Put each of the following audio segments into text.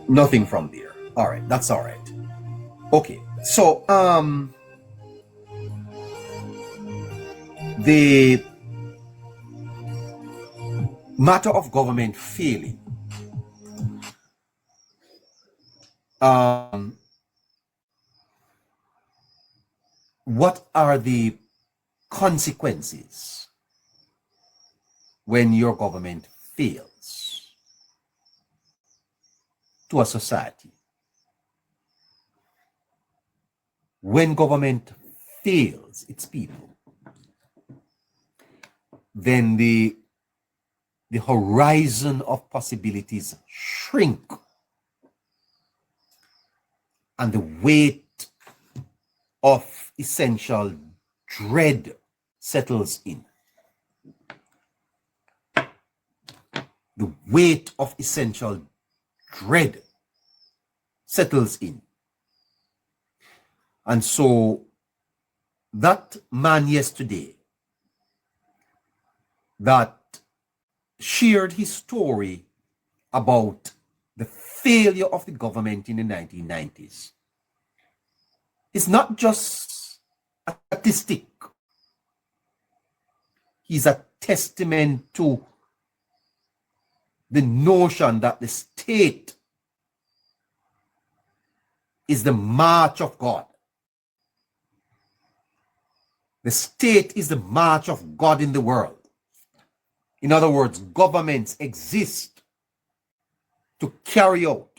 Nothing from there. All right, that's all right. Okay, so the matter of government failing. What are the consequences when your government fails to a society? When government fails its people, then the horizon of possibilities shrink, and the weight of essential dread settles in. The weight of essential dread settles in. And so that man yesterday that shared his story about the failure of the government in the 1990s is not just a statistic. He's a testament to the notion that the state is the march of God. The state is the march of God in the world. In other words, governments exist to carry out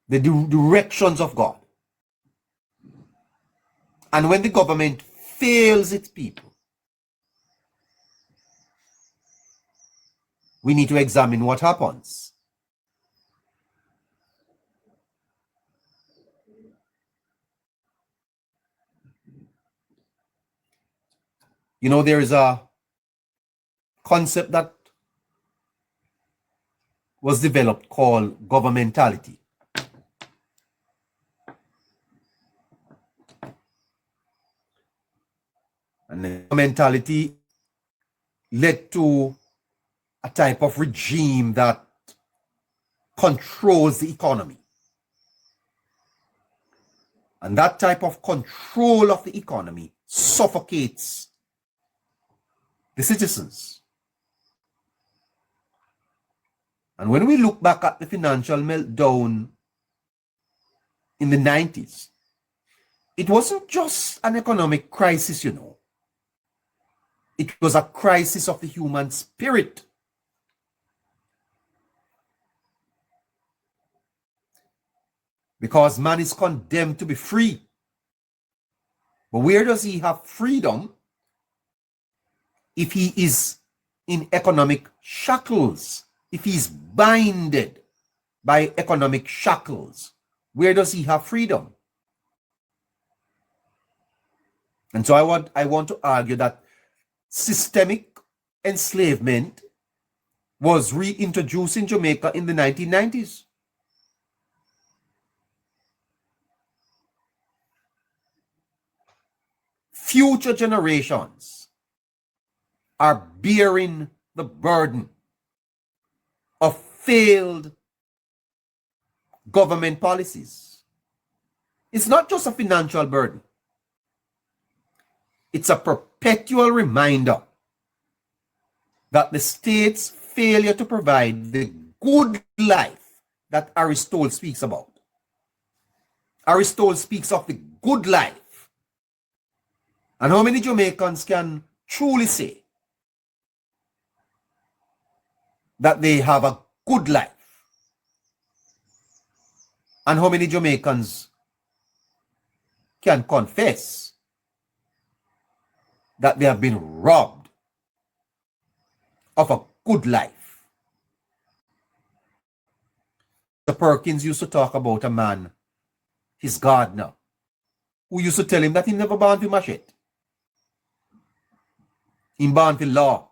the directions of God. And when the government fails its people, we need to examine what happens. You know, there is a concept that was developed called governmentality. And the governmentality led to a type of regime that controls the economy. And that type of control of the economy suffocates the citizens. And when we look back at the financial meltdown in the 90s, it wasn't just an economic crisis, you know. It was a crisis of the human spirit. Because man is condemned to be free. But where does he have freedom if he is in economic shackles? If he's binded by economic shackles, where does he have freedom? And so I want to argue that systemic enslavement was reintroduced in Jamaica in the 1990s. Future generations are bearing the burden of failed government policies. It's not just a financial burden. It's a perpetual reminder that the state's failure to provide the good life that Aristotle speaks about. Aristotle speaks of the good life. And how many Jamaicans can truly say that they have a good life? And how many Jamaicans can confess that they have been robbed of a good life? The Perkins used to talk about a man, his gardener, who used to tell him that he never born with machete. He born with law.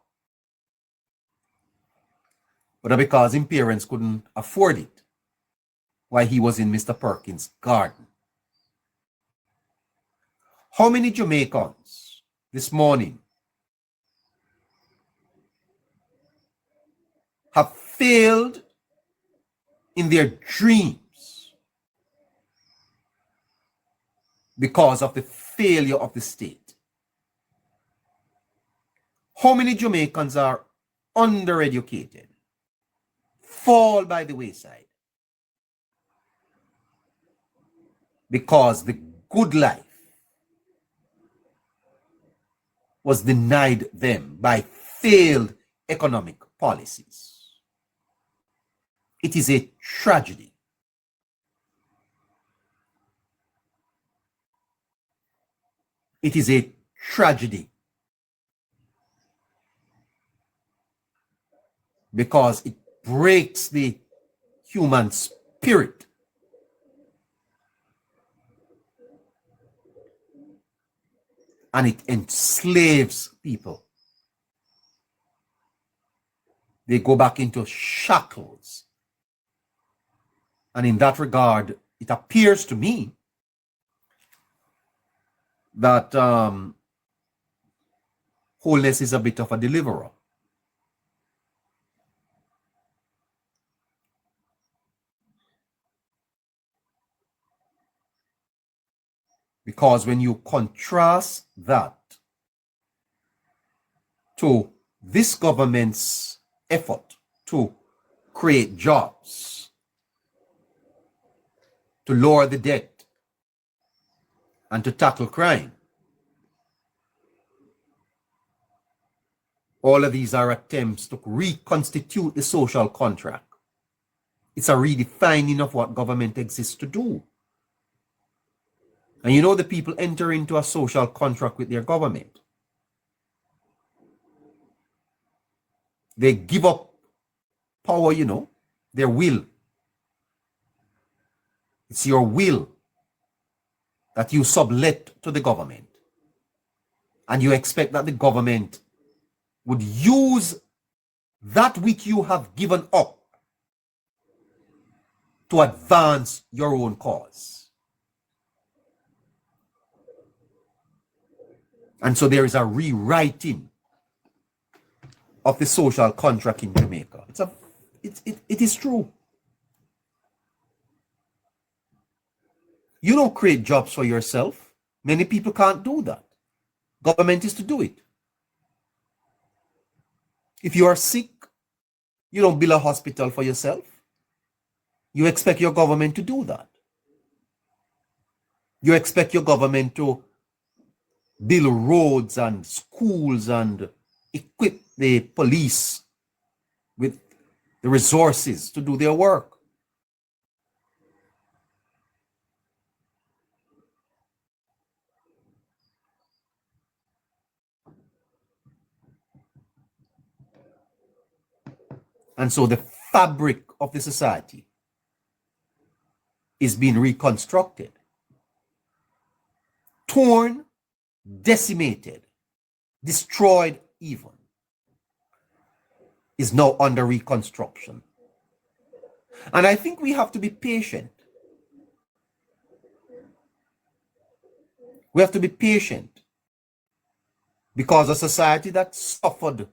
But because his parents couldn't afford it, while he was in Mr. Perkins' garden. How many Jamaicans this morning failed in their dreams because of the failure of the state. How many Jamaicans are undereducated, fall by the wayside because the good life was denied them by failed economic policies? It is a tragedy. It is a tragedy because it breaks the human spirit. And it enslaves people. They go back into shackles. And in that regard, it appears to me that wholeness is a bit of a deliverer. Because when you contrast that to this government's effort to create jobs, to lower the debt, and to tackle crime, all of these are attempts to reconstitute the social contract. It's a redefining of what government exists to do. And you know, the people enter into a social contract with their government. They give up power, you know, their will. It's your will that you sublet to the government. And you expect that the government would use that which you have given up to advance your own cause. And so there is a rewriting of the social contract in Jamaica. It is true. You don't create jobs for yourself. Many people can't do that. Government is to do it. If you are sick, you don't build a hospital for yourself. You expect your government to do that. You expect your government to build roads and schools and equip the police with the resources to do their work. And so the fabric of the society is being reconstructed. Torn, decimated, destroyed even, is now under reconstruction. And I think we have to be patient. We have to be patient because a society that suffered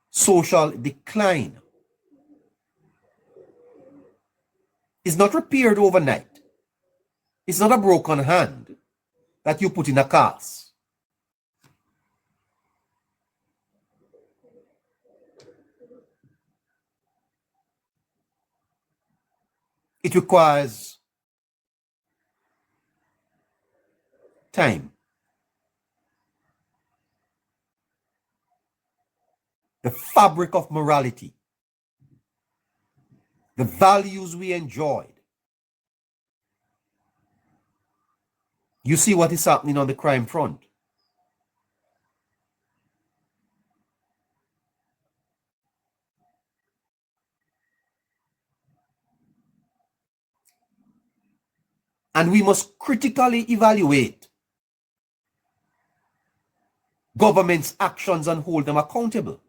social decline is not repaired overnight. It's not a broken hand that you put in a cast. It requires time. The fabric of morality, the values we enjoyed. You see what is happening on the crime front. And we must critically evaluate government's actions and hold them accountable.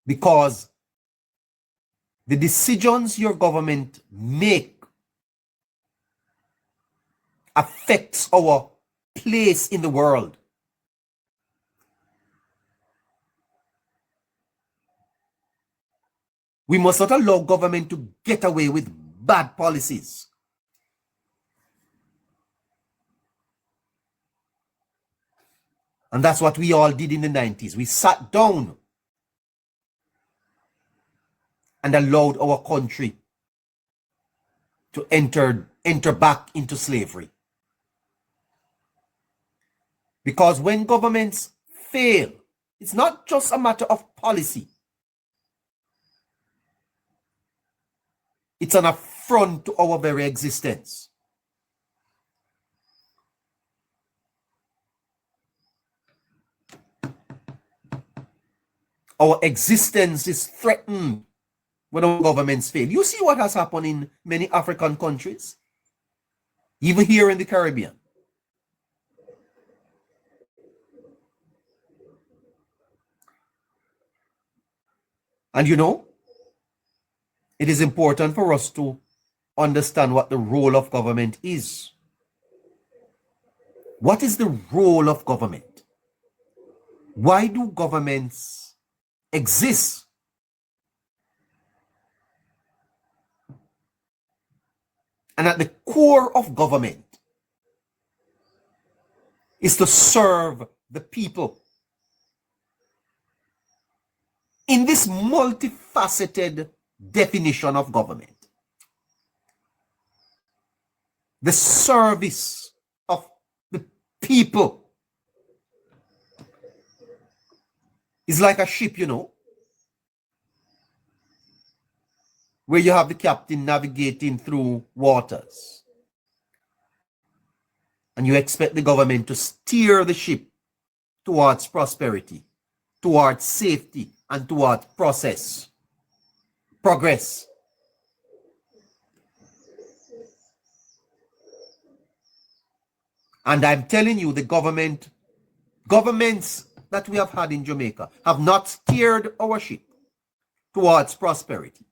Because the decisions your government make affects our place in the world. We must not allow government to get away with bad policies. And that's what we all did in the 90s. We sat down and allowed our country to enter back into slavery. Because when governments fail, it's not just a matter of policy. It's an affront to our very existence. Our existence is threatened when our governments fail. You see what has happened in many African countries, even here in the Caribbean. And you know, it is important for us to understand what the role of government is. What is the role of government? Why do governments exist? And at the core of government is to serve the people. In this multifaceted definition of government, the service of the people is like a ship, you know, where you have the captain navigating through waters. And you expect the government to steer the ship towards prosperity, towards safety, and towards progress. And I'm telling you, the governments that we have had in Jamaica have not steered our ship towards prosperity.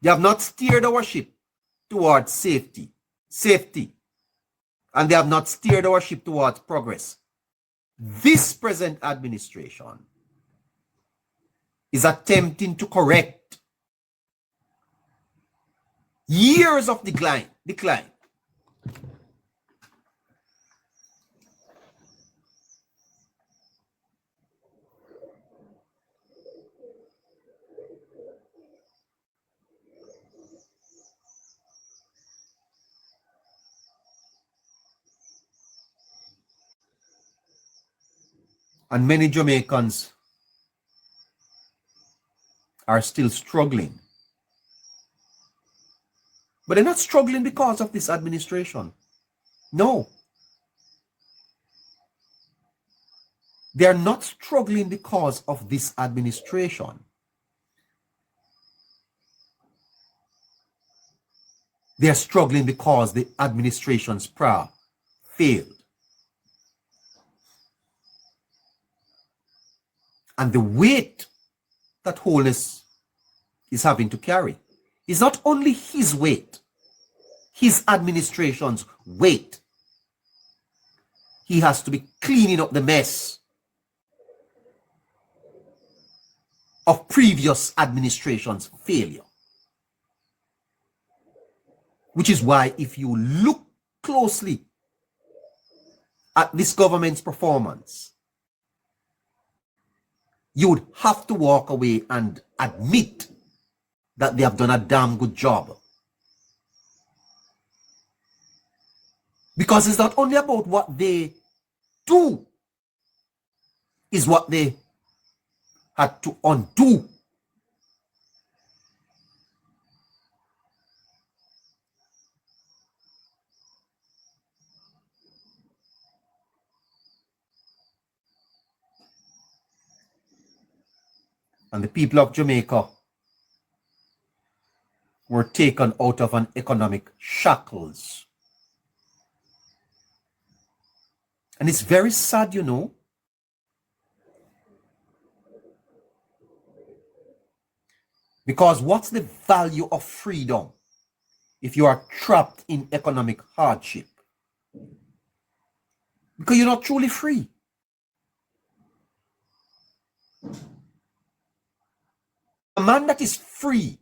They have not steered our ship towards safety, and they have not steered our ship towards progress. This present administration is attempting to correct years of decline. And many Jamaicans are still struggling. But they're not struggling because of this administration. No. They are not struggling because of this administration. They are struggling because the administration's prior failed. And the weight that Holness is having to carry is not only his weight, his administration's weight. He has to be cleaning up the mess of previous administration's failure. Which is why if you look closely at this government's performance, you would have to walk away and admit that they have done a damn good job. Because it's not only about what they do, it's what they had to undo. And the people of Jamaica were taken out of an economic shackles. And it's very sad, you know. Because what's the value of freedom if you are trapped in economic hardship? Because you're not truly free. man that is free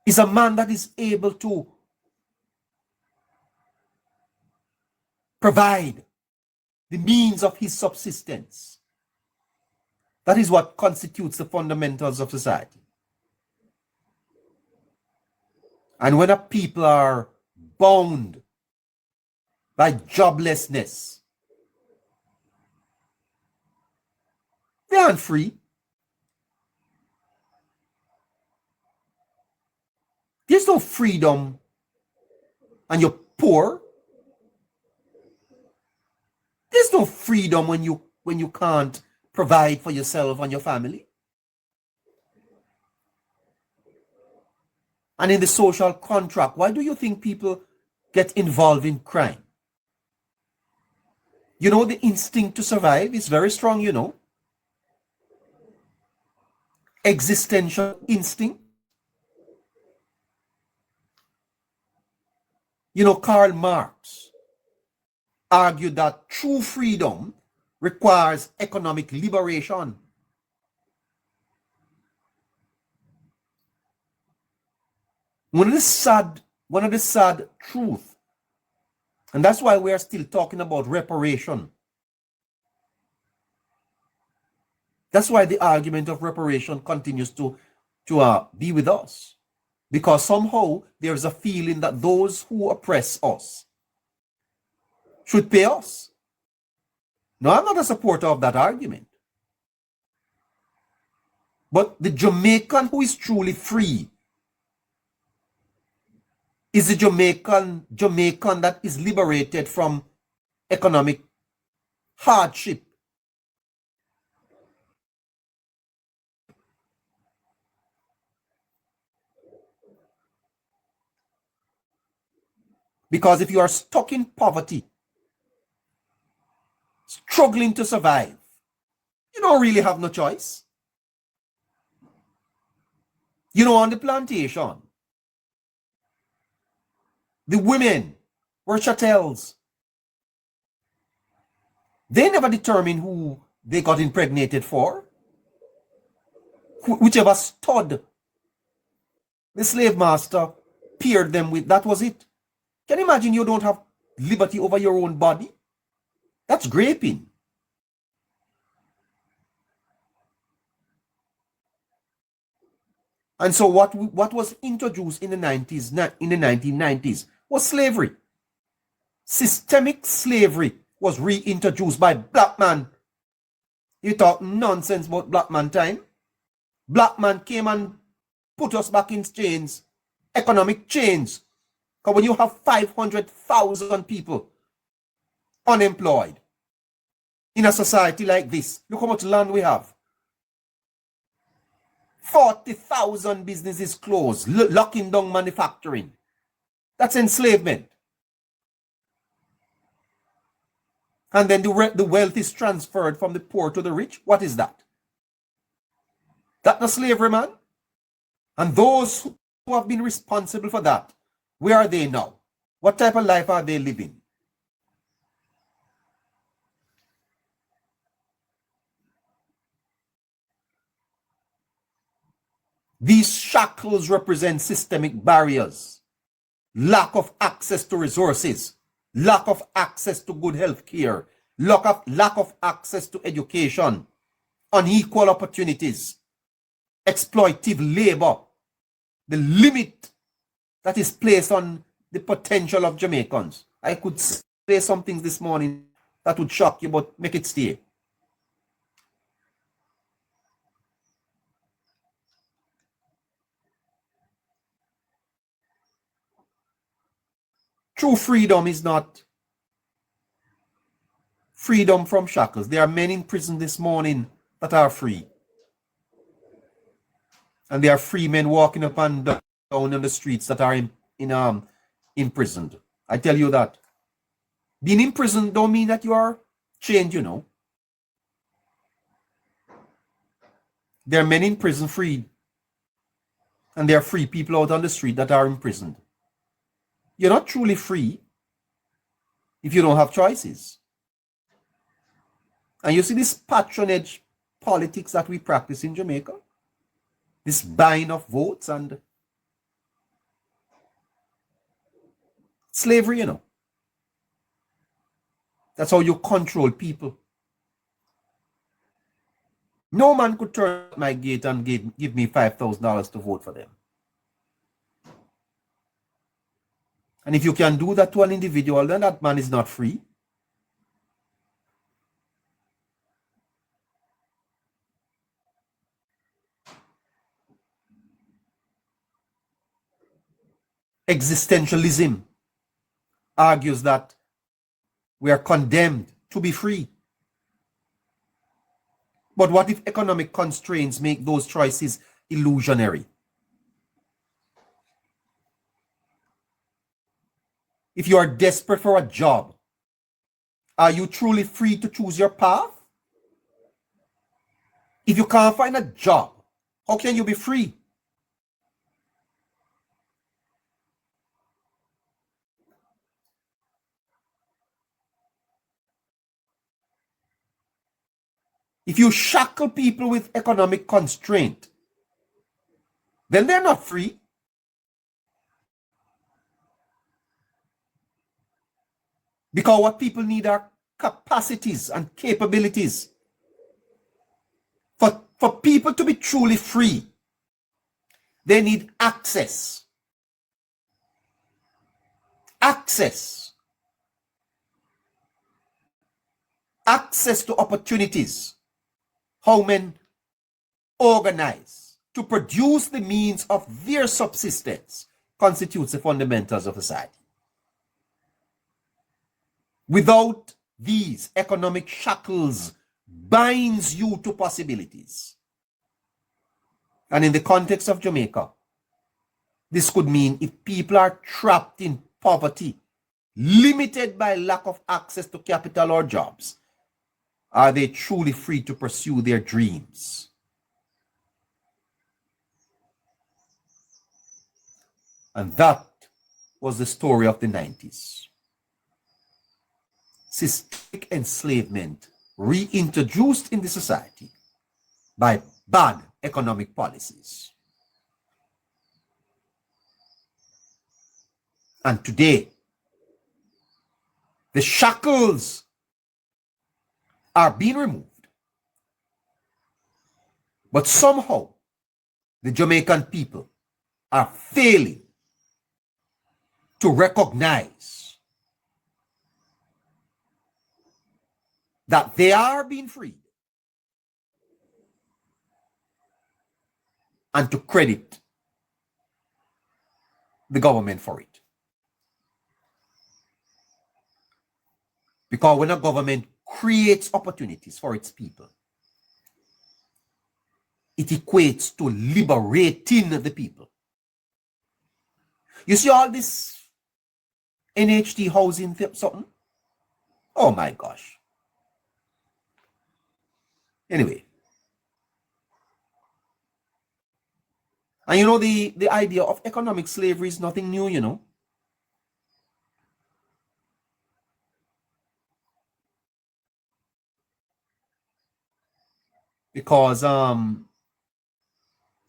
is a man that is able to provide the means of his subsistence. That is what constitutes the fundamentals of society. And when a people are bound by joblessness, they aren't free. There's no freedom and you're poor. There's no freedom when you can't provide for yourself and your family. And in the social contract, why do you think people get involved in crime? You know, the instinct to survive is very strong, you know. Existential instinct. You know, Karl Marx argued that true freedom requires economic liberation. One of the sad truth, and that's why we are still talking about reparation. That's why the argument of reparation continues to be with us. Because somehow there's a feeling that those who oppress us should pay us. No, I'm not a supporter of that argument. But the Jamaican who is truly free is the Jamaican that is liberated from economic hardship. Because if you are stuck in poverty, struggling to survive, you don't really have no choice. You know, on the plantation, the women were chattels. They never determined who they got impregnated for. Whichever stud the slave master paired them with, that was it. Can you imagine you don't have liberty over your own body? That's graping. And so what was introduced in the 1990s was slavery. Systemic slavery was reintroduced by black man. You talk nonsense about black man time. Black man came and put us back in chains, economic chains. Because when you have 500,000 people unemployed in a society like this, look how much land we have. 40,000 businesses closed, locking down manufacturing. That's enslavement. And then the wealth is transferred from the poor to the rich. What is that? That's not slavery, man. And those who have been responsible for that, where are they now? What type of life are they living? These shackles represent systemic barriers, lack of access to resources, lack of access to good health care, lack of access to education, unequal opportunities, exploitative labor, the limit that is placed on the potential of Jamaicans. I could say some things this morning that would shock you, but make it stay. True freedom is not freedom from shackles. There are men in prison this morning that are free. And there are free men walking up and down on the streets that are imprisoned. I tell you that. Being imprisoned don't mean that you are chained, you know. There are men in prison freed. And there are free people out on the street that are imprisoned. You're not truly free if you don't have choices. And you see this patronage politics that we practice in Jamaica. This buying of votes and slavery, you know. That's how you control people. No man could turn at my gate and give me $5,000 to vote for them. And if you can do that to an individual, then that man is not free. Existentialism argues that we are condemned to be free. But what if economic constraints make those choices illusionary? If you are desperate for a job, are you truly free to choose your path? If you can't find a job, how can you be free? If you shackle people with economic constraint, then they're not free. Because what people need are capacities and capabilities. For people to be truly free, they need access. Access to opportunities. How men organize to produce the means of their subsistence constitutes the fundamentals of society. Without these, economic shackles binds you to possibilities. And in the context of Jamaica, this could mean if people are trapped in poverty, limited by lack of access to capital or jobs, are they truly free to pursue their dreams? And that was the story of the 90s. Systemic enslavement reintroduced in the society by bad economic policies. And today, the shackles are being removed. But somehow, the Jamaican people are failing to recognize that they are being freed and to credit the government for it. Because when a government creates opportunities for its people, it equates to liberating the people. You see all this NHT housing something? Oh my gosh. Anyway. And you know, the idea of economic slavery is nothing new, you know. Because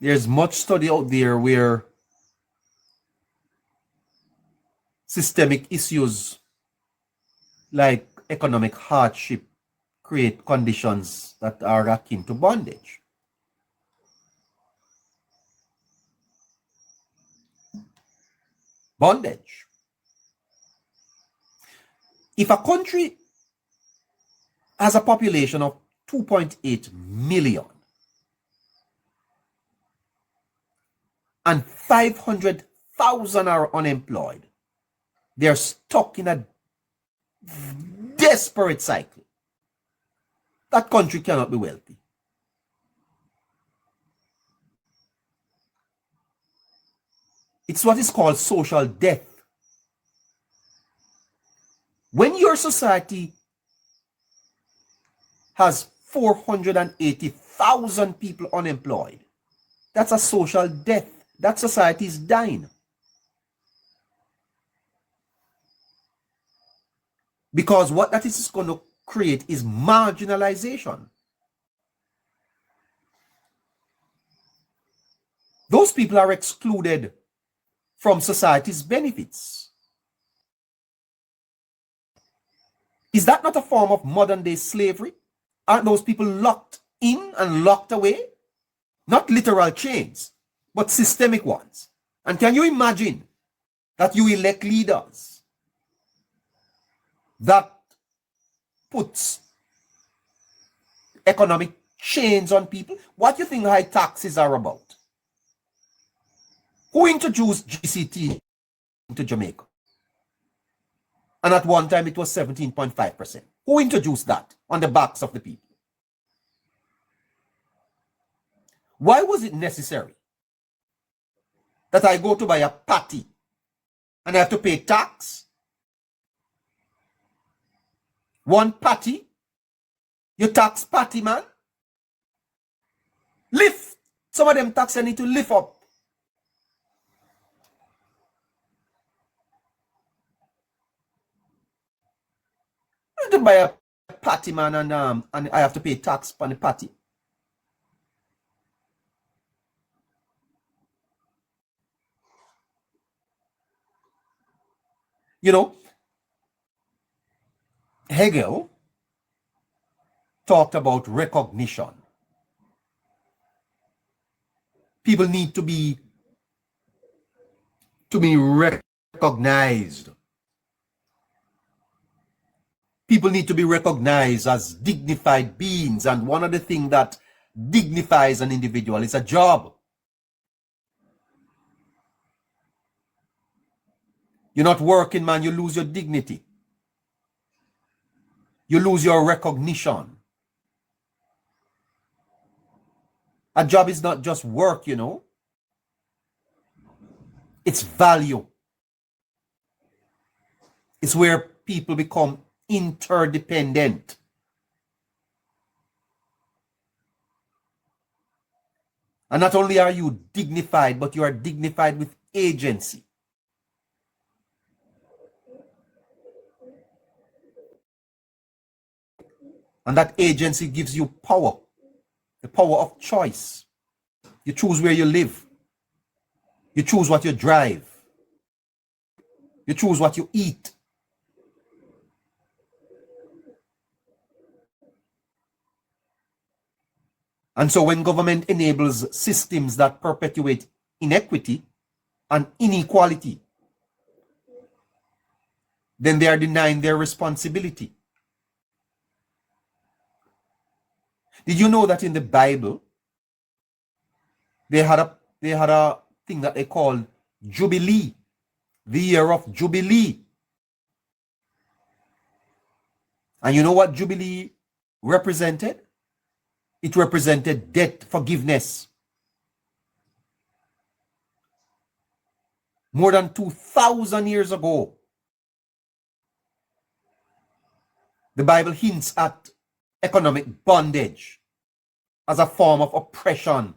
there's much study out there where systemic issues like economic hardship create conditions that are akin to bondage. Bondage. If a country has a population of 2.8 million and 500,000 are unemployed, they're stuck in a desperate cycle. That country cannot be wealthy. It's what is called social death. When your society has 480,000 people unemployed, that's a social death. That society is dying. Because what that is going to create is marginalization. those people are excluded from society's benefits. Is that not a form of modern day slavery? Aren't those people locked in and locked away? Not literal chains, but systemic ones. And can you imagine that you elect leaders that puts economic chains on people? What do you think high taxes are about? Who introduced GCT into Jamaica? And at one time it was 17.5%. Who introduced that on the backs of the people? Why was it necessary that I go to buy a patty and I have to pay tax? One patty? You tax patty, man? Lift. Some of them tax I need to lift up. I have to buy a patty, man, and I have to pay tax on the patty. You know, Hegel talked about recognition. People need to be recognized. People need to be recognized as dignified beings, and one of the things that dignifies an individual is a job. You're not working, man, you lose your dignity. You lose your recognition. A job is not just work, you know. It's value. It's where people become interdependent. And not only are you dignified, but you are dignified with agency. And that agency gives you power, the power of choice. You choose where you live. You choose what you drive. You choose what you eat. And so when government enables systems that perpetuate inequity and inequality, then they are denying their responsibility. Did you know that in the Bible, they had a thing that they called Jubilee, the year of Jubilee? And you know what Jubilee represented? It represented debt forgiveness. More than 2,000 years ago, the Bible hints at economic bondage as a form of oppression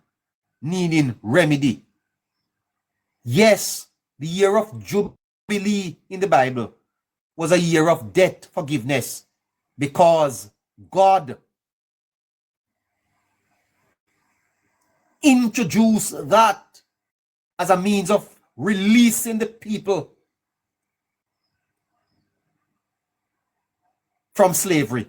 needing remedy. Yes, the year of Jubilee in the Bible was a year of debt forgiveness because God introduced that as a means of releasing the people from slavery.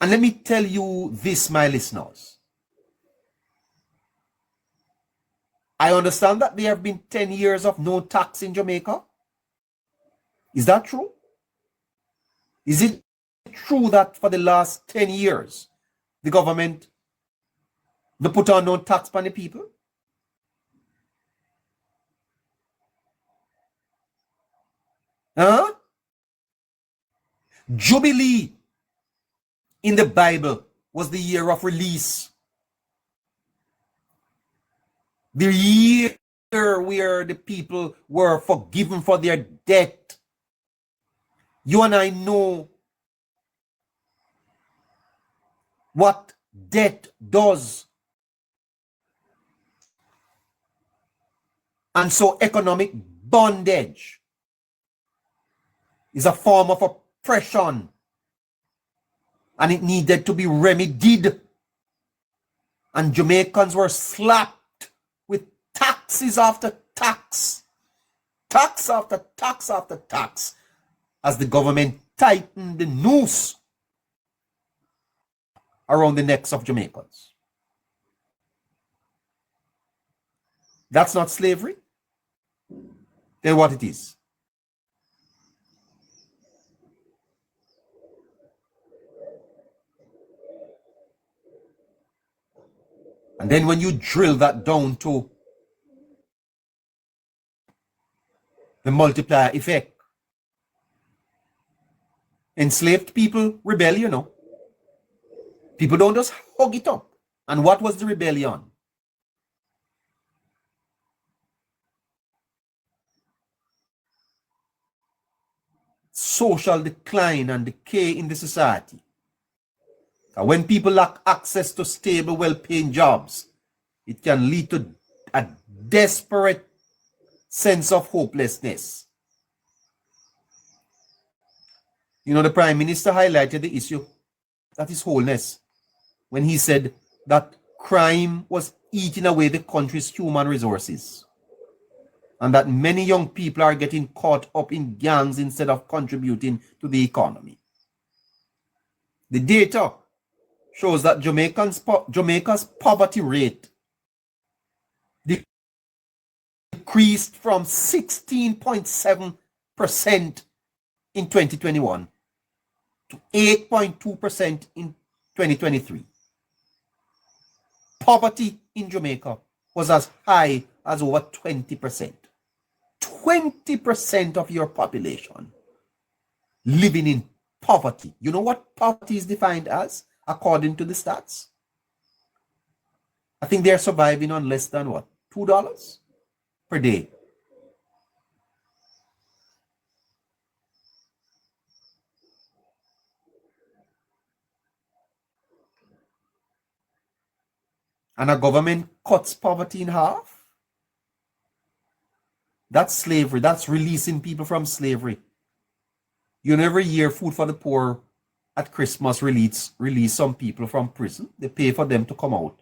And let me tell you this, my listeners. I understand that there have been 10 years of no tax in Jamaica. Is that true? Is it true that for the last 10 years, the government they put on no tax on the people? Huh? Jubilee in the Bible was the year of release. The year where the people were forgiven for their debt. You and I know what debt does. And so economic bondage is a form of oppression, and it needed to be remedied. And Jamaicans were slapped with taxes after tax, tax after tax after tax, as the government tightened the noose around the necks of Jamaicans. That's not slavery? Then what it is? And then when you drill that down to the multiplier effect, enslaved people rebel, you know. People don't just hug it up. And what was the rebellion? Social decline and decay in the society. And when people lack access to stable, well-paying jobs, it can lead to a desperate sense of hopelessness. You know, the Prime Minister highlighted the issue, that is wholeness, when he said that crime was eating away the country's human resources, and that many young people are getting caught up in gangs instead of contributing to the economy. The data shows that Jamaica's poverty rate decreased from 16.7% in 2021 to 8.2% in 2023. Poverty in Jamaica was as high as over 20%. 20% of your population living in poverty. You know what poverty is defined as, according to the stats? I think they're surviving on less than what? $2 per day. And a government cuts poverty in half? That's slavery. That's releasing people from slavery. You know, every year, Food for the Poor at Christmas release some people from prison. They pay for them to come out